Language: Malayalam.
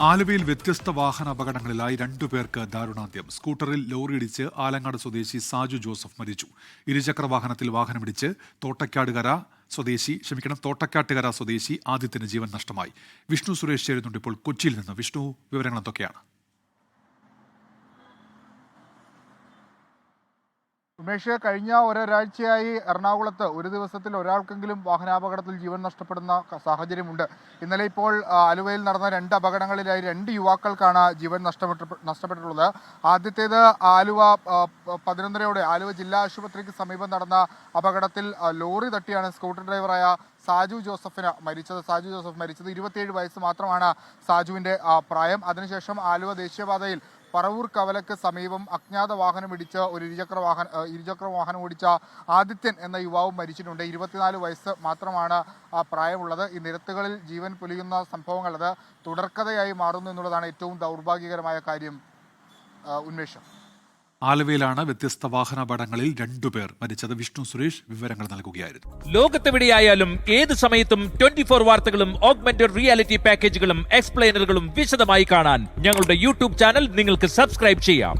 ആലുവയിൽ വ്യത്യസ്ത വാഹന അപകടങ്ങളിലായി 2 പേർക്ക് ദാരുണാന്ത്യം. സ്കൂട്ടറിൽ ലോറിയിടിച്ച് ആലങ്ങാട് സ്വദേശി സാജു ജോസഫ് മരിച്ചു. ഇരുചക്ര വാഹനത്തിൽ വാഹനമിടിച്ച് തോട്ടക്കാട്ടുകര സ്വദേശി ആദിത്യന് ജീവൻ നഷ്ടമായി. വിഷ്ണു സുരേഷ് ചേരുന്നുണ്ട് ഇപ്പോൾ കൊച്ചിയിൽ നിന്ന്. വിഷ്ണു, വിവരങ്ങൾ എന്തൊക്കെയാണ്? ഉമേഷ്, കഴിഞ്ഞ ഒരാഴ്ചയായി എറണാകുളത്ത് ഒരു ദിവസത്തിൽ ഒരാൾക്കെങ്കിലും വാഹനാപകടത്തിൽ ജീവൻ നഷ്ടപ്പെടുന്ന സാഹചര്യമുണ്ട്. ഇന്നലെ ഇപ്പോൾ ആലുവയിൽ നടന്ന 2 അപകടങ്ങളിലായി 2 യുവാക്കൾക്കാണ് ജീവൻ നഷ്ടപ്പെട്ടിട്ടുള്ളത്. ആദ്യത്തേത് ആലുവ 11:30 ആലുവ ജില്ലാ ആശുപത്രിക്ക് സമീപം നടന്ന അപകടത്തിൽ ലോറി തട്ടിയാണ് സ്കൂട്ടർ ഡ്രൈവറായ സാജു ജോസഫ് മരിച്ചത്. 27 വയസ്സ് മാത്രമാണ് സാജുവിൻ്റെ പ്രായം. അതിനുശേഷം ആലുവ ദേശീയപാതയിൽ പറവൂർ കവലക്ക് സമീപം അജ്ഞാത വാഹനമിടിച്ച് ഒരു ഇരുചക്ര വാഹനം ഓടിച്ച ആദിത്യൻ എന്ന യുവാവും മരിച്ചിട്ടുണ്ട്. 24 വയസ്സ് മാത്രമാണ് പ്രായമുള്ളത്. ഈ നിരത്തുകളിൽ ജീവൻ പൊലിയുന്ന സംഭവങ്ങൾ അത് തുടർക്കഥയായി മാറുന്നു എന്നുള്ളതാണ് ഏറ്റവും ദൗർഭാഗ്യകരമായ കാര്യം. ഉന്മേഷം, ആലുവയിലാണ് വ്യത്യസ്ത വാഹനാപകടങ്ങളിൽ 2 പേർ മരിച്ചത്. വിഷ്ണു സുരേഷ് വിവരങ്ങൾ നൽകുകയായിരുന്നു. ലോകത്തെവിടെയായാലും ഏത് സമയത്തും 24 വാർത്തകളും ഓഗ്മെന്റഡ് റിയാലിറ്റി പാക്കേജുകളും എക്സ്പ്ലെയിനറുകളും വിശദമായി കാണാൻ ഞങ്ങളുടെ യൂട്യൂബ് ചാനൽ നിങ്ങൾക്ക് സബ്സ്ക്രൈബ് ചെയ്യാം.